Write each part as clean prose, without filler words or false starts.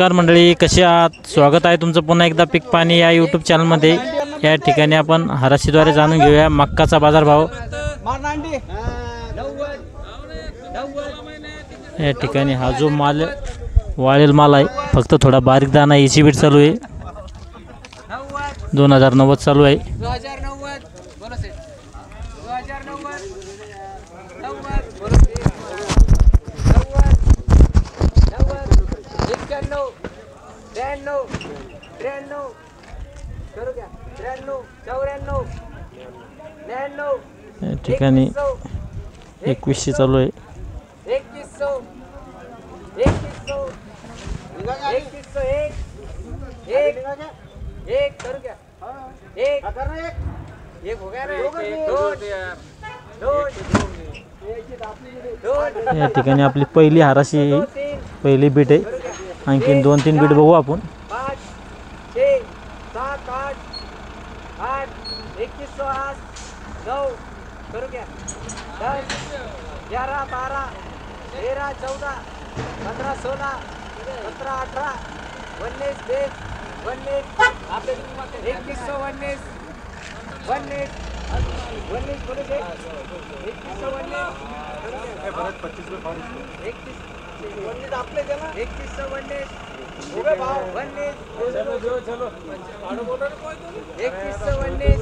नमस्कार मंडळी, कसे आहात? स्वागत आहे तुमचं पुन्हा एकदा पीक पाणी या यूट्यूब चॅनलमध्ये। या ठिकाणी आपण हराशीद्वारे जाणून घेऊया मक्काचा बाजारभाव। या ठिकाणी हा जो माल वाळेल माल आहे, फक्त थोडा बारीक दाना याची बीट चालू आहे। 2090 चालू आहे। 93 या ठिकाणी 2100 चालू आहे। 21 या ठिकाणी आपली पहिली हराशी पहिली बीट आहे। आणखीन 2-3 बीट बघू आपण। 5 6 7 8 8 2108 9 करू घ्या 10 11 12 13 14 15 16 17 18 19 20 आपले 2119 बोलू दे 2119 आपले द्या ना 2119 उभे भाव 19 चलो आडो बोलो 2119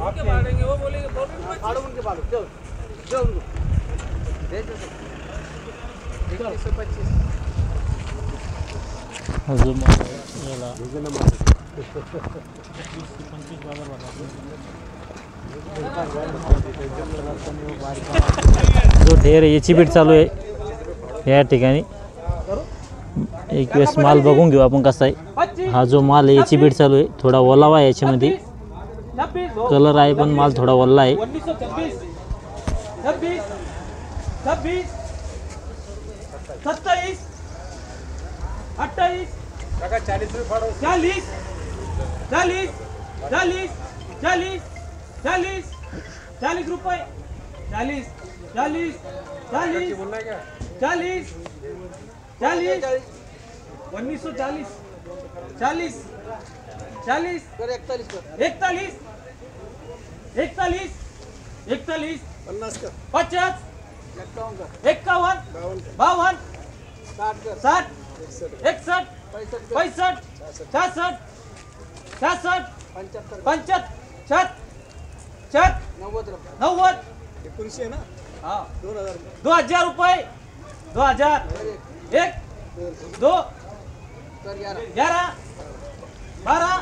आपके बाड़ेंगे वो बोलेंगे आडो उनके बाड़ो चलो जो उनको दे दो 2125 अजून याला 25 बाजार जो ढेर आहे याची बीट चालू आहे। या ठिकाणी एक वेळेस माल बघून घेऊ आपण कसा आहे। हा जो माल आहे याची बीट चालू आहे। थोडा ओलावा आहे याच्यामध्ये, कलर आहे पण माल थोडा ओला आहे। 26 27 27 28 काका 40 रुपये फाड़ो 40 40 40 40 40 40 रुपये 40 40 40 40 40 1940 40 40 41 41 41 50 50 51 52 60 61 65 66 66 65 66 90 1900 ना हाँ 2000 रुपये 2000 1 2 11 12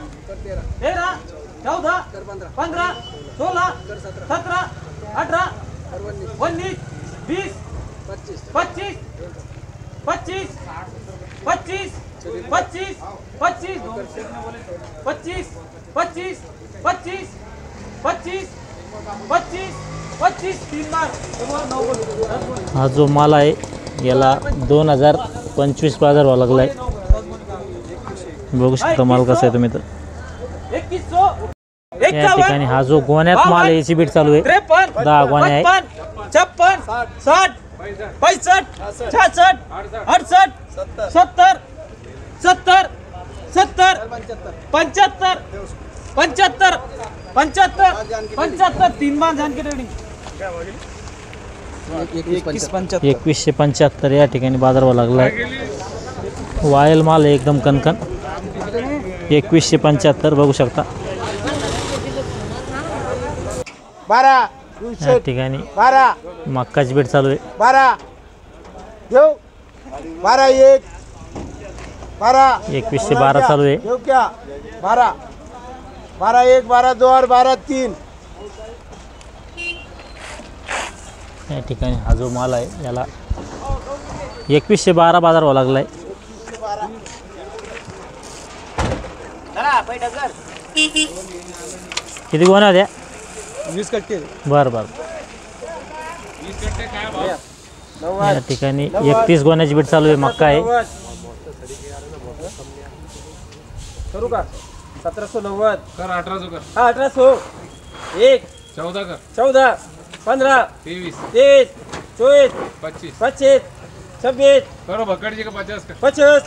13 14 15 16 17 18 19 20 25 25 25 25 25 25 25 25 25 25 3 बार हा जो माल आहे याला 2025 बाजार व्हावा लागला आहे। बघू शकता माल कसा आहे तुम्ही तर। 2100 या ठिकाणी हा जो गोण्यात माल आहे याची बीट चालू आहे। 53 10 गोण्या आहे। 56 60 65 66 68 70 70 70 75 75 75 75 3 बार जान के रेडी 2175 या ठिकाणी बाजार व्हावा लागला आहे। वायल माल आहे एकदम कणकण। 2175 बघू शकता। 12 या ठिकाणी 12 मक्काची बीट चालू आहे। 12 देव 12 1 12 2112 चालू आहे। देव क्या 12 12 1 12 2 और 12 3 या ठिकाणी हा जो माल आहे याला 2112 बाजार व्हावा लागला आहे। किती गोण्या होत्या? 20 कट्टे बरं बरं। या ठिकाणी 31 गोण्याची बीट चालू आहे। मक्का आहे। करू का 1790 कर 1800 कर। हाँ 1800 1 14 कर 14 15 23 23 24 25 25 26 करो भक्कड़ जी का 50 का 50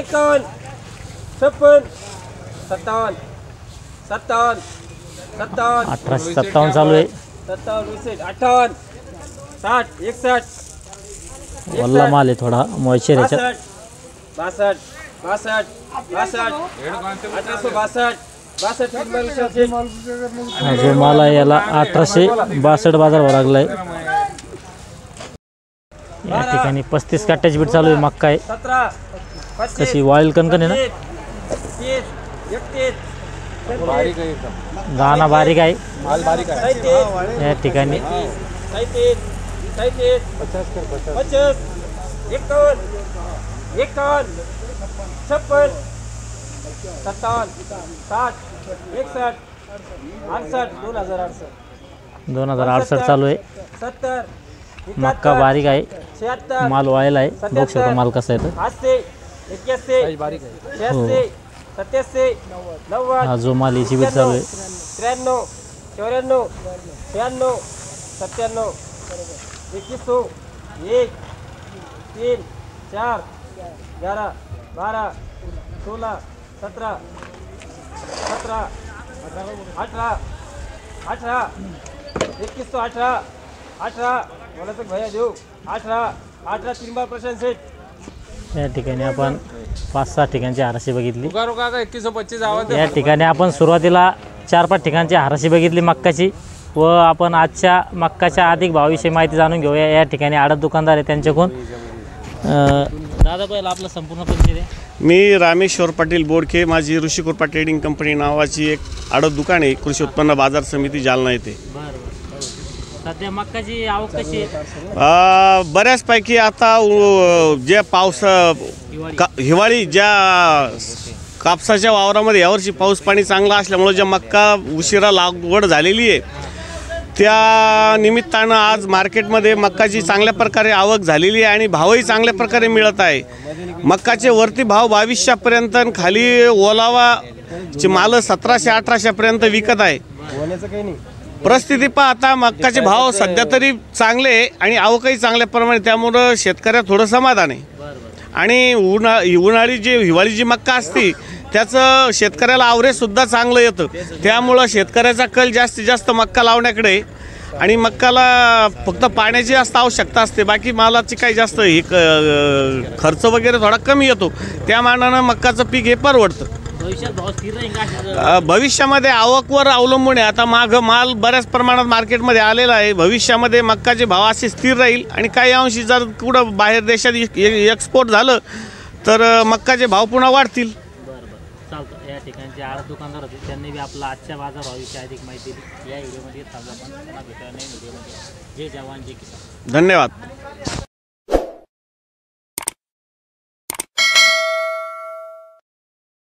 51 56 57 57 57 1857 चालू आहे. 57 58 60 61 वल्ला माल आहे थोडा मॉइश्चर याच्यात. 62 62 62 हेड कौन से 1862 हा जो माल आहे याला 1862 बाजार भरावा लागलाय. या ठिकाणी 35 काट्याची बीट चालू आहे. मक्का आहे 17 कशी वाईल कणकण आहे ना. 30 31 बारीक है एकदम दाना बारीक आहे माल बारीक है 37 या ठिकाणी. 37 37 50 कर 50 50 51 51 56 57 60 61 68 2068 चालू आहे. 70 मक्का बारीक आहे. 76 माल वाळेला आहे. बघू शकता माल कसा आहे तर. 80 81 बारीक है 86 87 90 हा जो माल याची बीट चालू आहे. 93 94 96 97 21 1 3 4 11 12 16 17 17 18 18 2118 18 बोला तो भैया देऊ 18 18 3 बार प्रशांत सेठ. या ठिकाणी आपण 5-6 ठिकाणची हाराशी बघितली. रुका रुका का 2125 आवाज या ठिकाणी आपण सुरुवातीला 4-5 ठिकाणची हाराशी बघितली मक्काची व आपण आजच्या मक्काच्या अधिक भावाविषयी माहिती जाणून घेऊया. या ठिकाणी आडत दुकानदार आहे त्यांच्याकडून. दादा पहिला आपला संपूर्ण परिचय द्या. मी रामेश्वर पाटील बोडके. माझी ऋषिकृपा ट्रेडिंग कंपनी नावाची एक आडत दुकान आहे कृषी उत्पन्न बाजार समिती जालना येथे. बरं सध्या मक्काची आवक कशी आहे? बऱ्याचपैकी आता जे पाऊस हिवाळी ज्या कापसाच्या वावरामध्ये यावर्षी पाऊस पाणी चांगला असल्यामुळे ज्या मक्का उशिरा लागवड झालेली आहे त्या निमित्तानं आज मार्केटमध्ये मक्काची चांगल्या प्रकारे आवक झालेली आहे आणि भावही चांगल्या प्रकारे मिळत आहे. मक्काचे वरती भाव 2200पर्यंत आणि खाली ओलावाचे माल 1700-1800पर्यंत विकत आहे. परिस्थिती पाहता मक्काचे भाव सध्या तरी चांगले आणि आवकही चांगल्या प्रमाणे, त्यामुळं शेतकऱ्या थोडं समाधान आहे. आणि उन्हाळी हिवाळी जी मक्का असते त्याचं शेतकऱ्याला आवरेजसुद्धा चांगलं येतं. त्यामुळं शेतकऱ्याचा कल जास्तीत जास्त मक्का लावण्याकडे आणि मक्काला फक्त पाण्याची जास्त आवश्यकता असते. बाकी मालाची काही जास्त हे खर्च वगैरे थोडा कमी येतो. त्या मानानं मक्काचं पीक हे परवडतं. भविष्यामध्ये आवकवर अवलंबून आहे. आता माल बऱ्याच प्रमाणात मार्केटमध्ये आलेला आहे. भविष्यामध्ये मक्काचे भाव असे स्थिर राहील आणि काही अंशी जर कुठं बाहेर देशात एक्सपोर्ट झालं तर मक्काचे भाव पुन्हा वाढतील. चालतं. या ठिकाणचे आडत दुकानदार होते त्यांनी बी आपला आजच्या बाजार भावाविषयी अधिक माहिती दिली. या व्हिडिओमध्ये थांबा आपण पुन्हा भेटूया नवीन व्हिडिओमध्ये. जय जवान जय किसान. धन्यवाद.